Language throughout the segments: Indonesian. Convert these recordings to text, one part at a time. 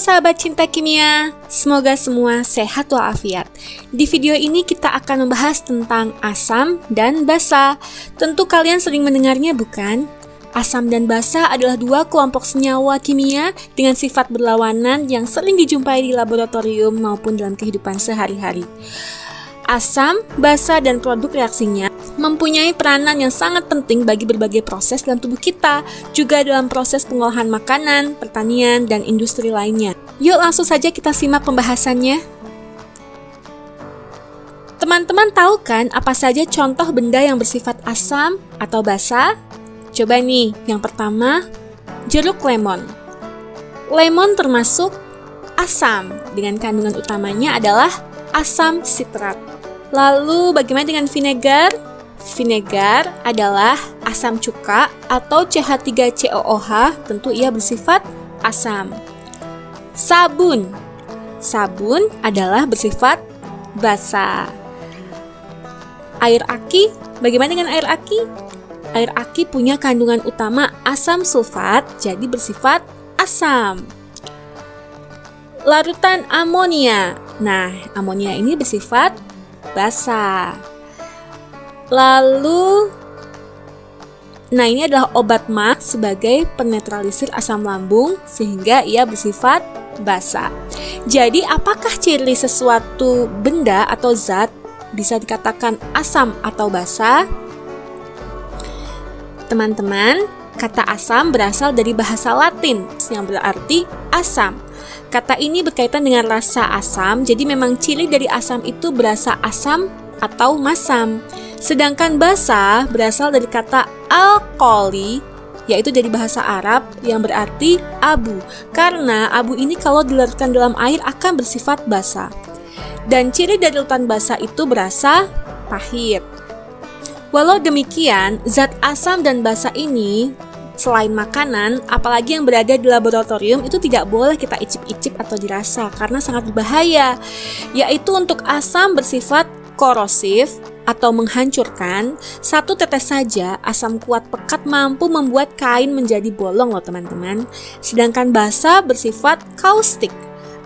sahabat cinta kimia, semoga semua sehat walafiat. Di video ini kita akan membahas tentang asam dan basa. Tentu kalian sering mendengarnya bukan? Asam dan basa adalah dua kelompok senyawa kimia dengan sifat berlawanan yang sering dijumpai di laboratorium maupun dalam kehidupan sehari-hari. Asam, basa, dan produk reaksinya mempunyai peranan yang sangat penting bagi berbagai proses dalam tubuh kita, juga dalam proses pengolahan makanan, pertanian, dan industri lainnya. Yuk langsung saja kita simak pembahasannya. Teman-teman tahu kan apa saja contoh benda yang bersifat asam atau basa? Coba nih, yang pertama, jeruk lemon. Lemon termasuk asam, dengan kandungan utamanya adalah asam sitrat. Lalu bagaimana dengan vinegar? Vinegar adalah asam cuka atau CH3COOH, tentu ia bersifat asam. Sabun. Sabun adalah bersifat basa. Air aki, bagaimana dengan air aki? Air aki punya kandungan utama asam sulfat, jadi bersifat asam. Larutan amonia. Nah, amonia ini bersifat basa. Lalu, ini adalah obat mah sebagai penetralisir asam lambung sehingga ia bersifat basa. Jadi, apakah ciri sesuatu benda atau zat bisa dikatakan asam atau basa? Teman-teman, kata asam berasal dari bahasa Latin yang berarti asam. Kata ini berkaitan dengan rasa asam, jadi memang ciri dari asam itu berasa asam atau masam. Sedangkan basa berasal dari kata alkoli, yaitu dari bahasa Arab yang berarti abu. Karena abu ini kalau dilarutkan dalam air akan bersifat basa. Dan ciri dari larutan basa itu berasa pahit. Walau demikian, zat asam dan basa ini selain makanan, apalagi yang berada di laboratorium itu tidak boleh kita icip-icip atau dirasa karena sangat berbahaya. Yaitu untuk asam bersifat korosif atau menghancurkan, satu tetes saja asam kuat pekat mampu membuat kain menjadi bolong loh teman-teman. Sedangkan basa bersifat kaustik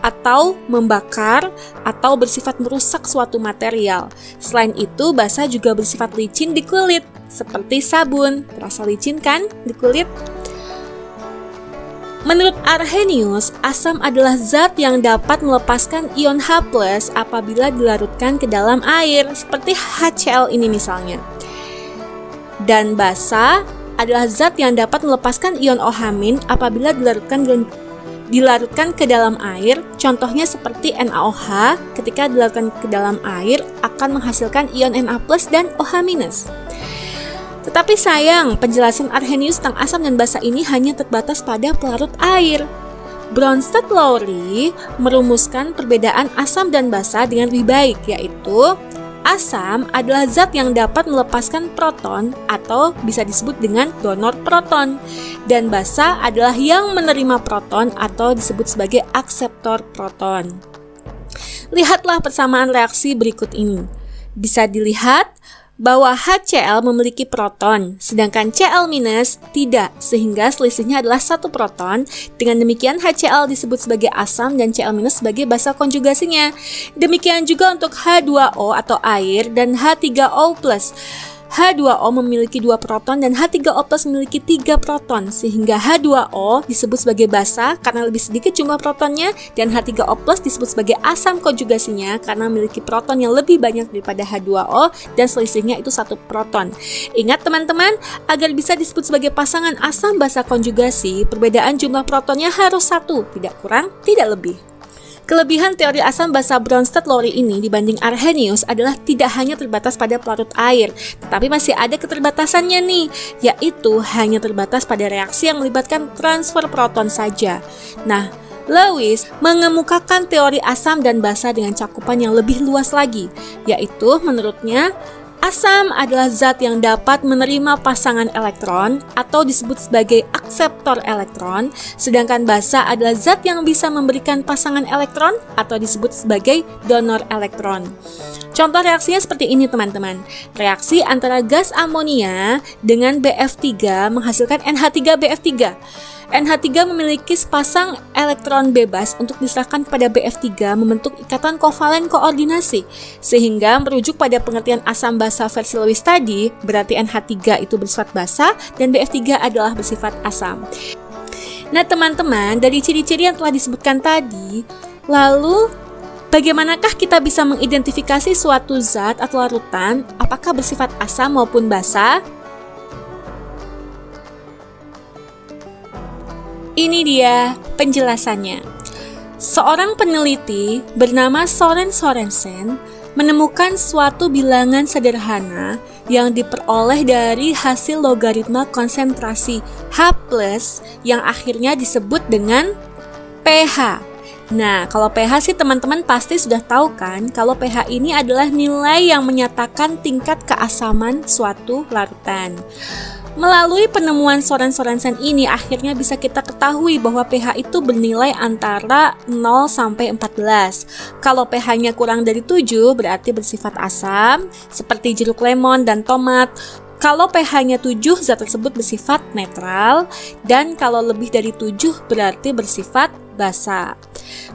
atau membakar atau bersifat merusak suatu material. Selain itu, basa juga bersifat licin di kulit, seperti sabun. Terasa licin kan di kulit? Menurut Arrhenius, asam adalah zat yang dapat melepaskan ion H+ apabila dilarutkan ke dalam air, seperti HCl ini misalnya. Dan basa adalah zat yang dapat melepaskan ion OH- apabila dilarutkan ke dalam air, contohnya seperti NaOH ketika dilarutkan ke dalam air akan menghasilkan ion Na+ dan OH-. Tetapi sayang, penjelasan Arrhenius tentang asam dan basa ini hanya terbatas pada pelarut air. Bronsted-Lowry merumuskan perbedaan asam dan basa dengan lebih baik, yaitu asam adalah zat yang dapat melepaskan proton atau bisa disebut dengan donor proton, dan basa adalah yang menerima proton atau disebut sebagai akseptor proton. Lihatlah persamaan reaksi berikut ini. Bisa dilihat bahwa HCl memiliki proton, sedangkan Cl- tidak, sehingga selisihnya adalah satu proton. Dengan demikian HCl disebut sebagai asam dan Cl- sebagai basa konjugasinya. Demikian juga untuk H2O atau air dan H3O+. H2O memiliki 2 proton dan H3O+ memiliki 3 proton, sehingga H2O disebut sebagai basa karena lebih sedikit jumlah protonnya, dan H3O+ disebut sebagai asam konjugasinya karena memiliki proton yang lebih banyak daripada H2O dan selisihnya itu 1 proton. Ingat teman-teman, agar bisa disebut sebagai pasangan asam basa konjugasi, perbedaan jumlah protonnya harus 1, tidak kurang, tidak lebih. Kelebihan teori asam basa Bronsted-Lowry ini dibanding Arrhenius adalah tidak hanya terbatas pada pelarut air, tetapi masih ada keterbatasannya nih, yaitu hanya terbatas pada reaksi yang melibatkan transfer proton saja. Nah, Lewis mengemukakan teori asam dan basa dengan cakupan yang lebih luas lagi, yaitu menurutnya asam adalah zat yang dapat menerima pasangan elektron atau disebut sebagai akseptor elektron, sedangkan basa adalah zat yang bisa memberikan pasangan elektron atau disebut sebagai donor elektron. Contoh reaksinya seperti ini teman-teman. Reaksi antara gas amonia dengan BF3 menghasilkan NH3BF3. NH3 memiliki sepasang elektron bebas untuk diserahkan kepada BF3 membentuk ikatan kovalen koordinasi, sehingga merujuk pada pengertian asam basa versi Lewis tadi, berarti NH3 itu bersifat basa dan BF3 adalah bersifat asam. Nah teman-teman, dari ciri-ciri yang telah disebutkan tadi, lalu bagaimanakah kita bisa mengidentifikasi suatu zat atau larutan apakah bersifat asam maupun basa? Ini dia penjelasannya. Seorang peneliti bernama Søren Sørensen menemukan suatu bilangan sederhana yang diperoleh dari hasil logaritma konsentrasi H+ yang akhirnya disebut dengan pH. Nah, kalau pH sih teman-teman pasti sudah tahu kan, kalau pH ini adalah nilai yang menyatakan tingkat keasaman suatu larutan. Melalui penemuan Søren Sørensen ini akhirnya bisa kita ketahui bahwa pH itu bernilai antara 0 sampai 14. Kalau pH-nya kurang dari 7 berarti bersifat asam, seperti jeruk lemon dan tomat. Kalau pH-nya 7, zat tersebut bersifat netral, dan kalau lebih dari 7 berarti bersifat basa.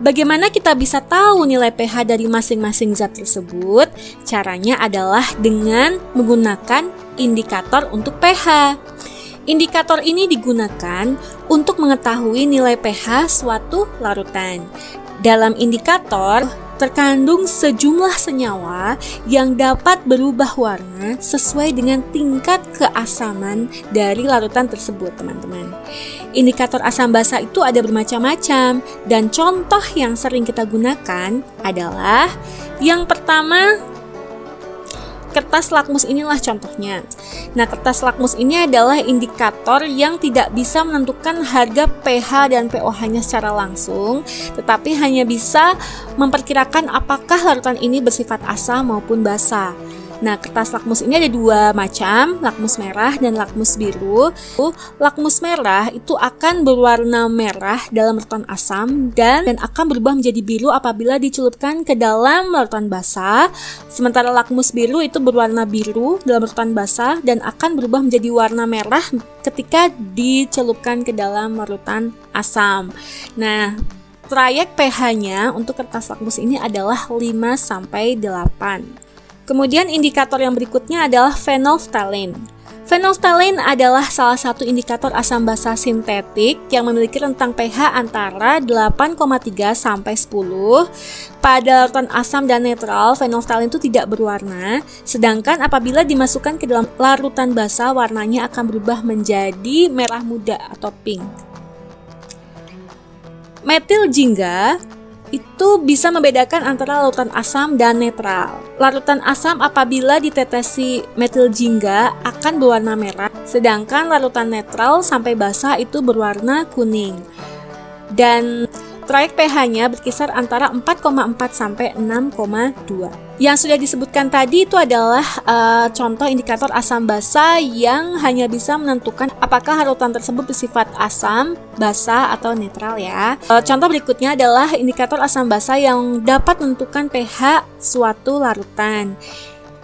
Bagaimana kita bisa tahu nilai pH dari masing-masing zat tersebut? Caranya adalah dengan menggunakan indikator untuk pH. Indikator ini digunakan untuk mengetahui nilai pH suatu larutan. Dalam indikator terkandung sejumlah senyawa yang dapat berubah warna sesuai dengan tingkat keasaman dari larutan tersebut, teman-teman. Indikator asam basa itu ada bermacam-macam, dan contoh yang sering kita gunakan adalah yang pertama, kertas lakmus. Inilah contohnya. Nah, kertas lakmus ini adalah indikator yang tidak bisa menentukan harga pH dan pOH-nya secara langsung, tetapi hanya bisa memperkirakan apakah larutan ini bersifat asam maupun basa. Nah, kertas lakmus ini ada dua macam, lakmus merah dan lakmus biru. Lakmus merah itu akan berwarna merah dalam larutan asam dan akan berubah menjadi biru apabila dicelupkan ke dalam larutan basa. Sementara lakmus biru itu berwarna biru dalam larutan basa dan akan berubah menjadi warna merah ketika dicelupkan ke dalam larutan asam. Nah, trayek pH-nya untuk kertas lakmus ini adalah 5 sampai 8. Kemudian indikator yang berikutnya adalah phenolphthalein. Phenolphthalein adalah salah satu indikator asam basa sintetik yang memiliki rentang pH antara 8,3 sampai 10. Pada larutan asam dan netral, phenolphthalein itu tidak berwarna, sedangkan apabila dimasukkan ke dalam larutan basa, warnanya akan berubah menjadi merah muda atau pink. Metil jingga itu bisa membedakan antara larutan asam dan netral. Larutan asam apabila ditetesi metil jingga akan berwarna merah, sedangkan larutan netral sampai basa itu berwarna kuning. Dan trayek pH-nya berkisar antara 4,4 sampai 6,2. Yang sudah disebutkan tadi itu adalah contoh indikator asam basa yang hanya bisa menentukan apakah larutan tersebut bersifat asam, basa, atau netral ya. Contoh berikutnya adalah indikator asam basa yang dapat menentukan pH suatu larutan,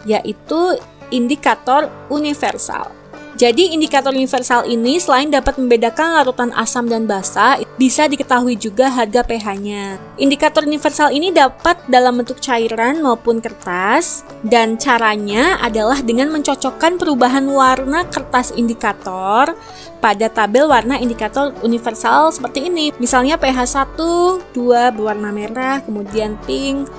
yaitu indikator universal. Jadi indikator universal ini selain dapat membedakan larutan asam dan basa, bisa diketahui juga harga pH-nya. Indikator universal ini dapat dalam bentuk cairan maupun kertas, dan caranya adalah dengan mencocokkan perubahan warna kertas indikator pada tabel warna indikator universal seperti ini. Misalnya pH 1, 2 berwarna merah, kemudian pink,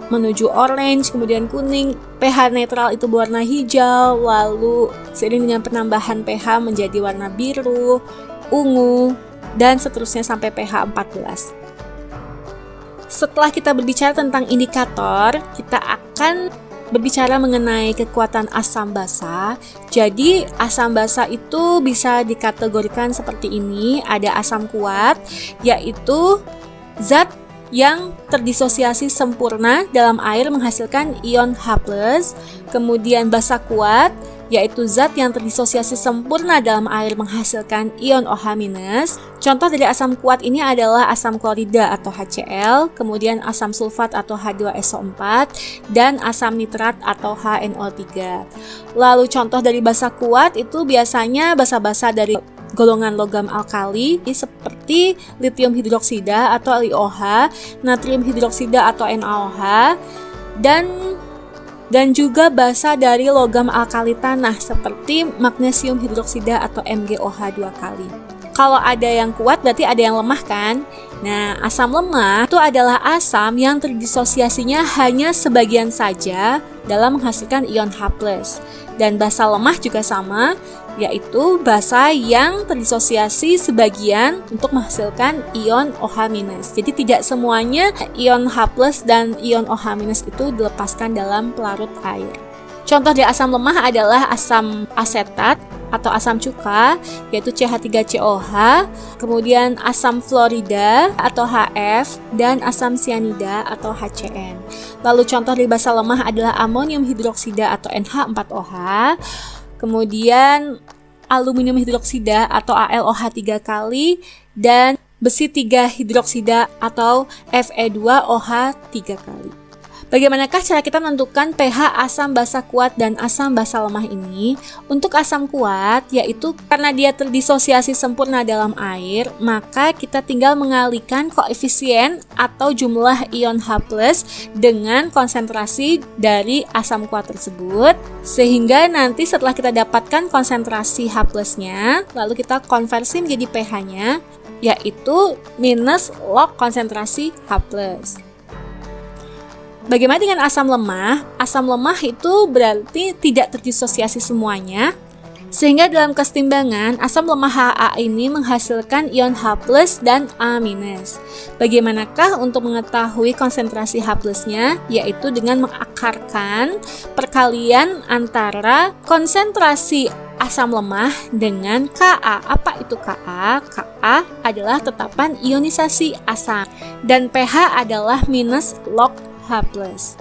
menuju orange, kemudian kuning, pH netral itu berwarna hijau, lalu seiring dengan penambahan pH menjadi warna biru, ungu, dan seterusnya sampai pH 14. Setelah kita berbicara tentang indikator, kita akan berbicara mengenai kekuatan asam basa. Jadi asam basa itu bisa dikategorikan seperti ini. Ada asam kuat, yaitu zat yang terdisosiasi sempurna dalam air menghasilkan ion H+, kemudian basa kuat, yaitu zat yang terdisosiasi sempurna dalam air menghasilkan ion OH-. Contoh dari asam kuat ini adalah asam klorida atau HCl, kemudian asam sulfat atau H2SO4, dan asam nitrat atau HNO3. Lalu contoh dari basa kuat itu biasanya basa-basa dari golongan logam alkali seperti litium hidroksida atau LiOH, natrium hidroksida atau NaOH, dan juga basa dari logam alkali tanah seperti magnesium hidroksida atau MgOH 2 kali. Kalau ada yang kuat berarti ada yang lemah kan? Nah, asam lemah itu adalah asam yang terdisosiasinya hanya sebagian saja dalam menghasilkan ion H+. Dan basa lemah juga sama, yaitu basa yang terdisosiasi sebagian untuk menghasilkan ion OH-. Jadi tidak semuanya ion H+ dan ion OH- itu dilepaskan dalam pelarut air. Contoh dari asam lemah adalah asam asetat atau asam cuka, yaitu CH3COH, kemudian asam fluorida atau HF, dan asam sianida atau HCN. Lalu contoh dari basa lemah adalah amonium hidroksida atau NH4OH, kemudian aluminium hidroksida atau AlOH 3 kali, dan besi 3 hidroksida atau Fe2OH 3 kali. Bagaimanakah cara kita menentukan pH asam basa kuat dan asam basa lemah ini? Untuk asam kuat, yaitu karena dia terdisosiasi sempurna dalam air, maka kita tinggal mengalihkan koefisien atau jumlah ion H+ dengan konsentrasi dari asam kuat tersebut, sehingga nanti setelah kita dapatkan konsentrasi H+-nya, lalu kita konversi menjadi pH-nya, yaitu minus log konsentrasi H+. Bagaimana dengan asam lemah? Asam lemah itu berarti tidak terdisosiasi semuanya, sehingga dalam kesetimbangan asam lemah Ha ini menghasilkan ion H+ dan A-. Bagaimanakah untuk mengetahui konsentrasi H+-nya? Yaitu dengan mengakarkan perkalian antara konsentrasi asam lemah dengan Ka. Apa itu Ka? Ka adalah tetapan ionisasi asam, dan pH adalah minus log H+.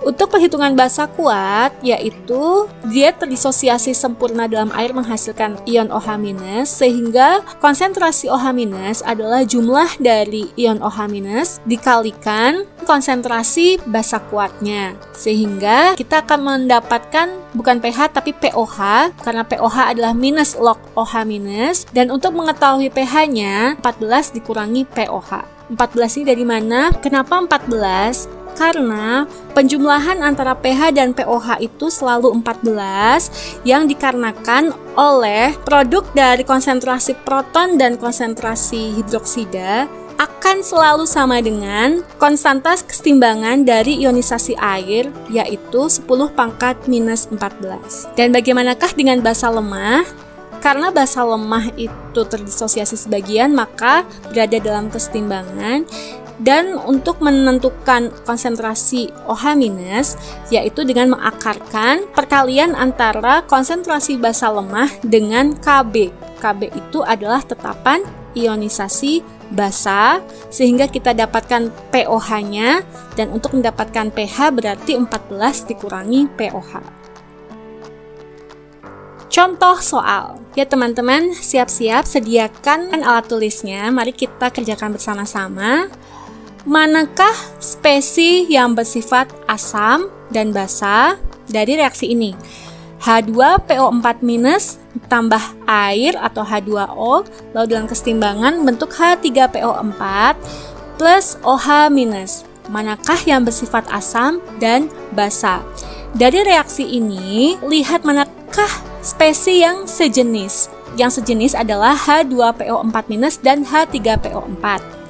Untuk perhitungan basa kuat, yaitu dia terdisosiasi sempurna dalam air menghasilkan ion OH-, sehingga konsentrasi OH- adalah jumlah dari ion OH- dikalikan konsentrasi basa kuatnya, sehingga kita akan mendapatkan bukan pH tapi pOH, karena pOH adalah minus log OH-, dan untuk mengetahui pH-nya 14 dikurangi pOH. 14 ini dari mana? Kenapa 14? Karena penjumlahan antara pH dan pOH itu selalu 14 yang dikarenakan oleh produk dari konsentrasi proton dan konsentrasi hidroksida akan selalu sama dengan konstanta kesetimbangan dari ionisasi air, yaitu 10⁻⁻14. Dan bagaimanakah dengan basa lemah? Karena basa lemah itu terdisosiasi sebagian, maka berada dalam kesetimbangan. Dan untuk menentukan konsentrasi OH-, yaitu dengan mengakarkan perkalian antara konsentrasi basa lemah dengan Kb. Kb itu adalah tetapan ionisasi basa, sehingga kita dapatkan pOH-nya, dan untuk mendapatkan pH berarti 14 dikurangi pOH. Contoh soal. Ya teman-teman, siap-siap sediakan alat tulisnya. Mari kita kerjakan bersama-sama. Manakah spesi yang bersifat asam dan basa dari reaksi ini? H2PO4- tambah air atau H2O, lalu dalam kesetimbangan bentuk H3PO4 plus OH-. Manakah yang bersifat asam dan basa? Dari reaksi ini, lihat manakah spesi yang sejenis. Yang sejenis adalah H2PO4- dan H3PO4.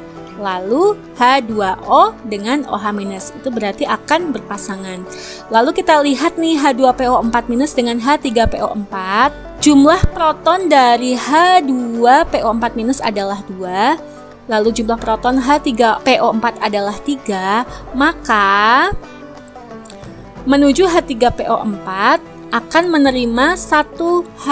Lalu H2O dengan OH- itu berarti akan berpasangan. Lalu kita lihat nih H2PO4- dengan H3PO4. Jumlah proton dari H2PO4- adalah 2. Lalu jumlah proton H3PO4 adalah 3. Maka menuju H3PO4 akan menerima 1H+.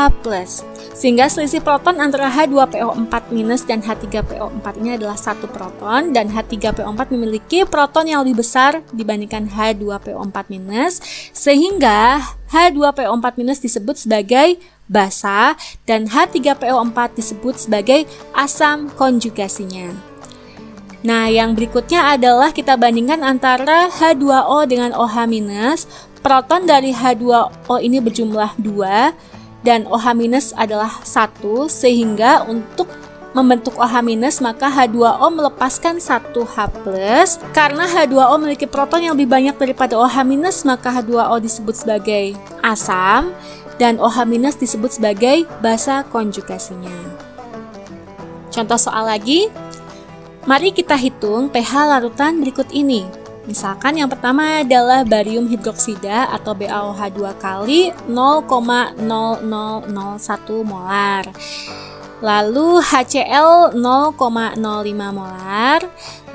Sehingga selisih proton antara H2PO4- dan H3PO4 ini adalah 1 proton, dan H3PO4 memiliki proton yang lebih besar dibandingkan H2PO4-, sehingga H2PO4- disebut sebagai basa dan H3PO4 disebut sebagai asam konjugasinya. Nah, yang berikutnya adalah kita bandingkan antara H2O dengan OH-. Proton dari H2O ini berjumlah 2, dan OH- adalah 1, sehingga untuk membentuk OH- maka H2O melepaskan 1H+. Karena H2O memiliki proton yang lebih banyak daripada OH-, maka H2O disebut sebagai asam dan OH- disebut sebagai basa konjugasinya. Contoh soal lagi, mari kita hitung pH larutan berikut ini. Misalkan yang pertama adalah barium hidroksida atau BaOH2 kali 0,0001 molar. Lalu HCl 0,05 molar,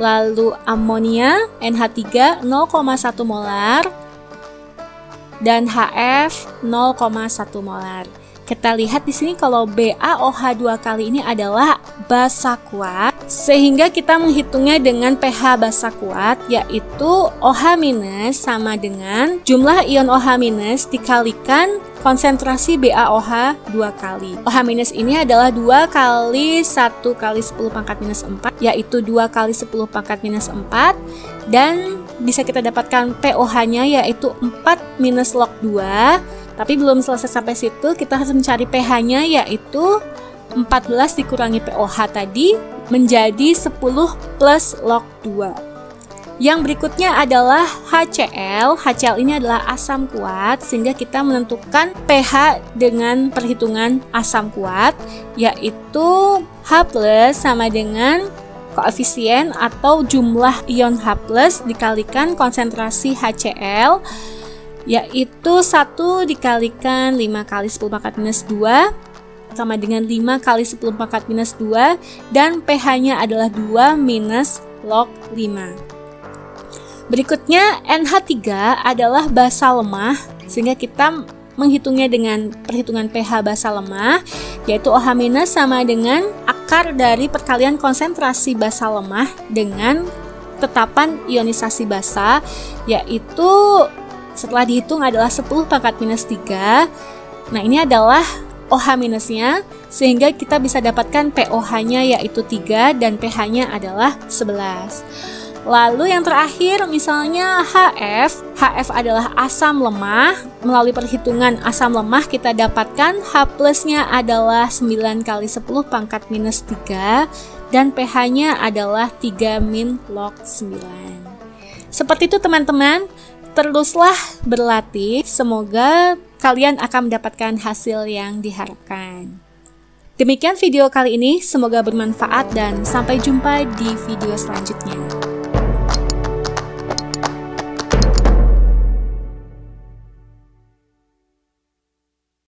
lalu amonia NH3 0,1 molar, dan HF 0,1 molar. Kita lihat di sini kalau BaOH2 kali ini adalah basa kuat, sehingga kita menghitungnya dengan pH basa kuat, yaitu OH- sama dengan jumlah ion OH- dikalikan konsentrasi BaOH 2 kali. OH- ini adalah 2 kali 1 kali 10 pangkat minus 4, yaitu 2 kali 10 pangkat minus 4, dan bisa kita dapatkan pOH-nya yaitu 4 minus log 2. Tapi belum selesai sampai situ, kita harus mencari pH-nya yaitu 14 dikurangi pOH tadi menjadi 10 plus log 2. Yang berikutnya adalah HCl. HCl ini adalah asam kuat, sehingga kita menentukan pH dengan perhitungan asam kuat, yaitu H+ sama dengan koefisien atau jumlah ion H+ dikalikan konsentrasi HCl, yaitu 1 dikalikan 5 kali 10 pangkat minus 2 sama dengan 5 kali 10 pangkat minus 2, dan pH-nya adalah 2 minus log 5. Berikutnya NH3 adalah basa lemah, sehingga kita menghitungnya dengan perhitungan pH basa lemah, yaitu OH- sama dengan akar dari perkalian konsentrasi basa lemah dengan tetapan ionisasi basa, yaitu setelah dihitung adalah 10 pangkat minus 3. Nah, ini adalah OH-nya, sehingga kita bisa dapatkan pOH-nya yaitu 3 dan pH-nya adalah 11. Lalu yang terakhir misalnya HF. HF adalah asam lemah. Melalui perhitungan asam lemah kita dapatkan H+-nya adalah 9 kali 10 pangkat minus 3 dan pH-nya adalah 3 min log 9. Seperti itu teman-teman. Teruslah berlatih, semoga kalian akan mendapatkan hasil yang diharapkan. Demikian video kali ini, semoga bermanfaat dan sampai jumpa di video selanjutnya.